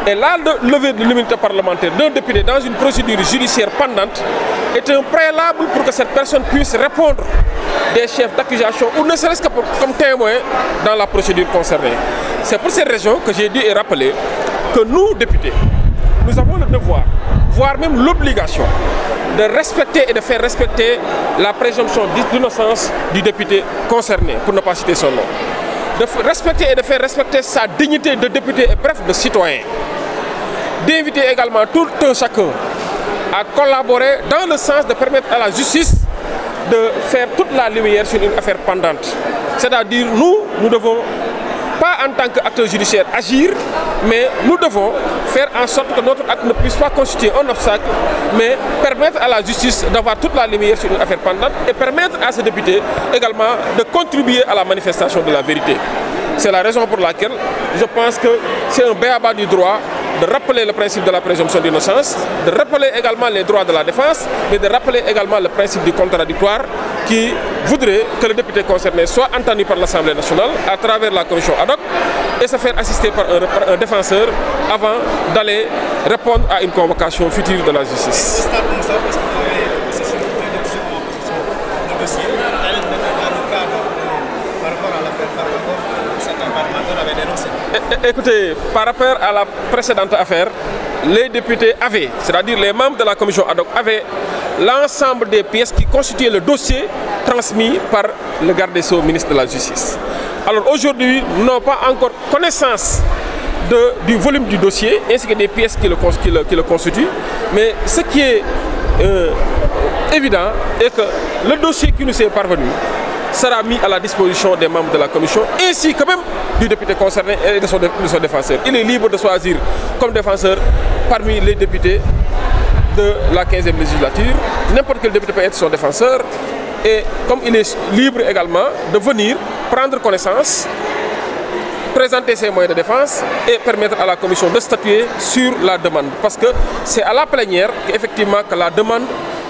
Et la levée de l'immunité parlementaire d'un député dans une procédure judiciaire pendante est un préalable pour que cette personne puisse répondre des chefs d'accusation ou ne serait-ce que comme témoin dans la procédure concernée. C'est pour cette raison que j'ai dit et rappelé que nous, députés, nous avons le devoir, voire même l'obligation, de respecter et de faire respecter la présomption d'innocence du député concerné, pour ne pas citer son nom. De respecter et de faire respecter sa dignité de député et bref de citoyen. D'inviter également tout un chacun à collaborer dans le sens de permettre à la justice de faire toute la lumière sur une affaire pendante. C'est-à-dire nous devons, pas en tant qu'acteur judiciaire, agir, mais nous devons faire en sorte que notre acte ne puisse pas constituer un obstacle, mais permettre à la justice d'avoir toute la lumière sur une affaire pendante et permettre à ce député également de contribuer à la manifestation de la vérité. C'est la raison pour laquelle je pense que c'est un b.a.-ba du droit de rappeler le principe de la présomption d'innocence, de rappeler également les droits de la défense, mais de rappeler également le principe du contradictoire qui voudrait que le député concerné soit entendu par l'Assemblée nationale à travers la commission ad hoc et se faire assister par un défenseur avant d'aller répondre à une convocation future de la justice. Écoutez, par rapport à la précédente affaire, les députés avaient, c'est-à-dire les membres de la commission ad hoc avaient l'ensemble des pièces qui constituaient le dossier transmis par le garde des Sceaux, ministre de la Justice. Alors aujourd'hui, nous n'avons pas encore connaissance du volume du dossier ainsi que des pièces qui le constituent, mais ce qui est évident est que le dossier qui nous est parvenu sera mis à la disposition des membres de la commission ainsi que même du député concerné et de son défenseur. Il est libre de choisir comme défenseur parmi les députés de la 15e législature. N'importe quel député peut être son défenseur et comme il est libre également de venir prendre connaissance, présenter ses moyens de défense et permettre à la commission de statuer sur la demande. Parce que c'est à la plénière qu'effectivement que la demande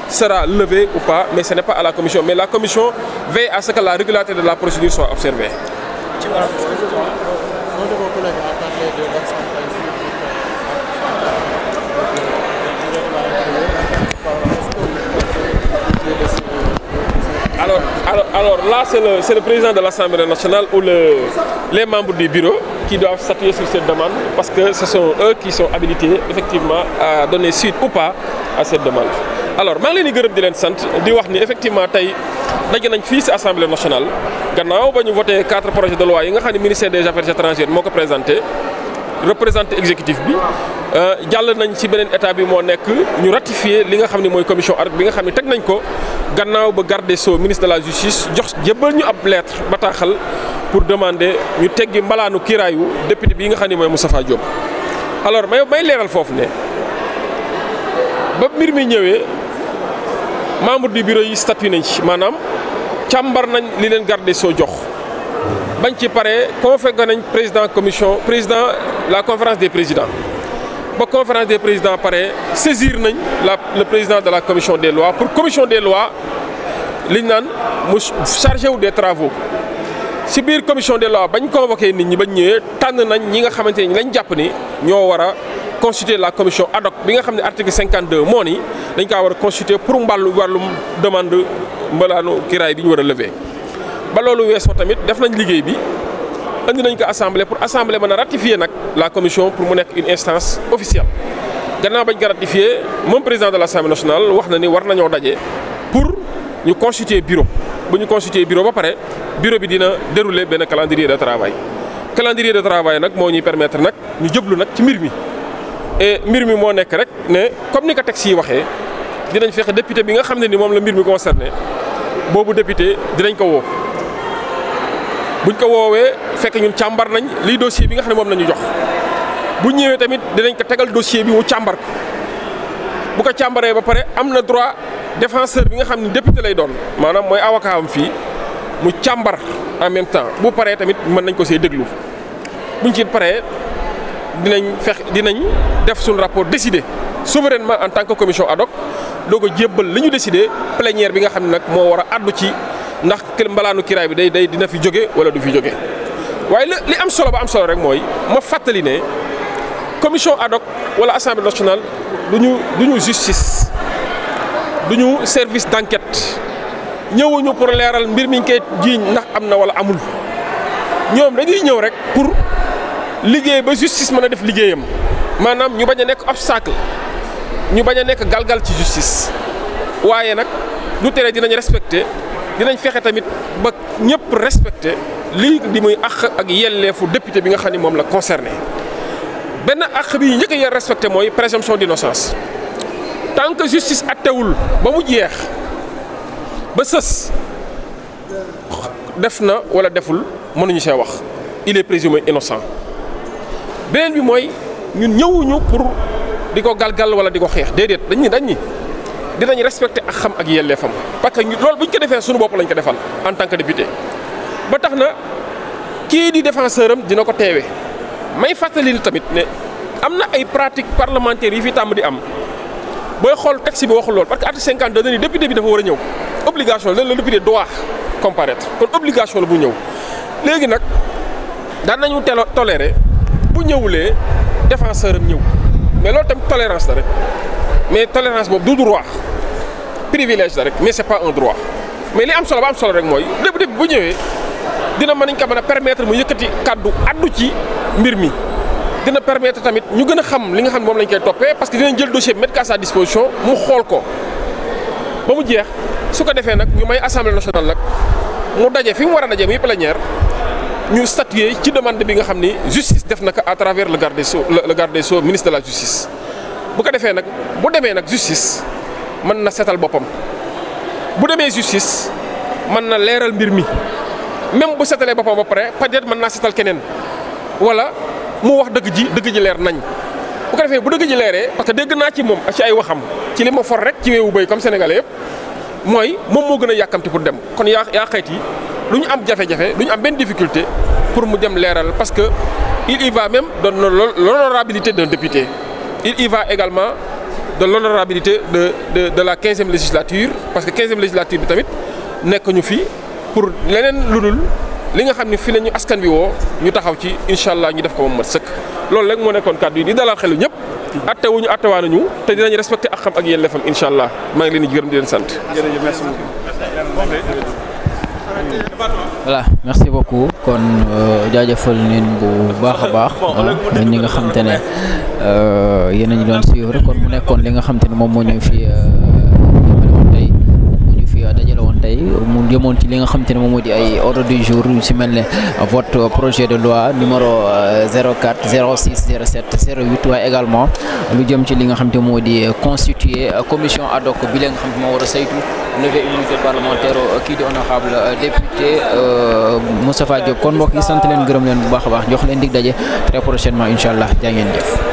sera levée ou pas, mais ce n'est pas à la commission. Mais la commission veille à ce que la régularité de la procédure soit observée. Alors là, c'est le président de l'Assemblée nationale ou les membres du bureau qui doivent statuer sur cette demande parce que ce sont eux qui sont habilités effectivement à donner suite ou pas à cette demande. Alors maa ngi leen di gërëm di leen sant di wax ni effectivement tey daje nañ fii ci Assemblée nationale gannaaw ba ñu voté 4 projets de loi yi nga xam ne ministère des affaires étrangères moo ko présenté représenté exécutif bi jàll nañ ci beneen état bi moo nekk ñu ratifié li nga xam ne mooy commission ad hoc bi nga xam ne teg nañ ko gannaaw ba garde des Sceaux ministre de la justice jox jébbal ñu ab lettre bataaxal pour demander ñu teggi mbalaanu kiiraayu député bi nga xam ne mooy Moustapha Diop. alors may leeral foofu ne ba mbir mi ñëwee membre du bureau yi statué nañ ci maanaam càmbar nañ li leen garde des Sceaux jox bañ ci paree convoqué nañ président la conférence des présidents ba conférence des présidents paree saisir nañ le président de la commission des lois pour commission des lois liñ naan mu chargé wu des travaux ci biir commission des lois bañ convoqué nit ñi bañ ñëwee tànn nañ ñi nga xamante ni lañ jàpp ni ñoo war a constituer la commission ad hoc bi nga xam ne article 52 moo ni dañ kaa war a constituer pour wàllum demande mbalaanu kiraay bi ñu war a lever. ba loolu weesoo tamit def nañ liggéey bi andi nañ ko assemblée pour assemblée mën a ratifier nag la commission pour mu nekk une instance officielle. gannaaw bañ ko ratifier moom président de l'Assemblée nationale wax na ni war nañoo daje pour ñu constituer bureau bu ñu constituer bureau ba pare bureau bi dina dérouler benn calendrier de travail. calendrier de travail nag moo ñuy permettre nag ñu jëblu nag ci mbir mi. et mbir mi moo nekk rek ne comme ni ko texte yi waxee dinañ fexe député bi nga xam ne ni moom la mbir mi concerné boobu député dinañ ko woo buñ ko woowee fekk ñun càmbar nañ lii dossier bi nga xam ne moom la ñu jox bu ñëwee tamit dinañ ko tegal dossier bi mu càmbar ko bu ko càmbaree ba pare am na droit défenseur bi nga xam ne député lay doon maanaam mooy avocat am fii mu càmbar en même temps bu paree tamit mën nañ ko see déglu buñ ci paree dinañ def suñu rapport décidé souverainement en tant que commission ad hoc doo ko jébbal li ñu décidé plénière bi nga xam ne nag moo war a àddu ci ndax mbalaanu kiraay bi dina fi jóge wala du fi jóge waaye li am solo ba am solo rek mooy ma fàttali ne commission ad hoc wala assemblée nationale duñu justice duñu service d'enquête ñëwuñu pour leeral mbir mi ñu koy jiiñ ndax am na wala amul ñoom dañuy ñëw rek pour liggéey ba justice mën a def liggéeyam maanaam ñu bañ a nekk obstacle ñu bañ a nekk galgal ci justice waaye nag du tere dinañ respecté dinañ fexe tamit ba ñëpp respecté lii di muy àq ak yelleefu député bi nga xam ne moom la concerné benn àq bi njëkk a respecté mooy présomption d'innocence tant que justice attewul ba mu jeex ba sës def na wala deful mënuñu see wax il est présumé innocent beneen bi mooy ñun ñëwuñu pour di ko galgal wala di ko xeex déedéet dinañ respecté ak xam ak yelleefam parce que loolu bu ñu ko defee suñu bopp lañ ko defal en tant que député ba tax na kii di défenseur am dina ko teewee may fàttali tamit ne am na ay pratiques parlementaires yi fi tàmm di am booy xool texte bi waxul lool parce que article 52 dañuy député bi dafa war a ñëw obligation la le député doit comparaître kon obligation la bu ñëw léegi nag daan nañu toléré bu ñëwulee défenseur am ñëw mais loolu tamit tolérance la rek mais tolérance boobu du droit privilège la rek mais c'est pas un droit mais li am solo ba am solo rek mooy député bi bu ñëwee dina mën a permettre mu yëkkati kàddu addu ci mbir mi dina permettre tamit ñu gën a xam li nga xam ne moom lañ koy toppee parce que dinañ jël dossier mettre à sa disposition mu xool ko ba mu jeex su ko defee nag ñu may assemblée nationale nag mu daje fi mu war a daje muy plénière ñu statuer ci demande bi nga xam ni justice def na ko à travers le garde des Sceaux ministre de la justice. bu ko defee nag bu demee nag justice mën na setal boppam bu demee justice mën na leeral mbir mi même bu setalee boppam ba pare peut-être mën naa setal keneen wala. mu wax dëgg ji leer nañ bu ko defee bu dëgg ji leeree parce que dégg naa ci moom ci ay waxam ci li ma for rek ci weewu béy comme sénégalais yëpp mooy moom moo gën a yàkkamti pour dem kon yaa xayt yi lu ñu am jafe-jafe du ñu am benn difficulté pour mu dem leeral parce que il y va même de l'honorabilité d'un député il y va également de l'honorabilité de la 15e législature parce que 15e législature bi tamit nekk ñu fi pour leneen lu dul li nga xam ne fii la ñu askan bi woo ñu taxaw ci incha allah ñu def ko moom mat sëkk loolu rek moo nekkoon kàddu yi di dalal xelu ñëpp attewuñu attewaanuñu te dinañ respecté ak xam ak yelleefam incha allah maa ngi leen di gërëm di leen sant. jërëjëf merci voilà merci beaucoup kon jaajëfal leen bu baax a baax ñi nga xam te ne yéen a ñu doon suivre kon mu nekkoon li nga xam te ne moom moo ñu fi dajale woon tey mu jëmoon ci li nga xamante ne moom moo di ay ordre du jour yu si mel ne vote projet de loi numéro 04 06 07 08 waaye également lu jëm ci li nga xamante moo di constituer commission ad hoc bi la nga xam ne moo war a saytu lever immunité parlementaire kii di honorable député Moustapha Diop kon mbokk yi sant leen gërëm leen bu baax a baax jox leen dig daje très prochainement incha allah jaa ngeen jëf.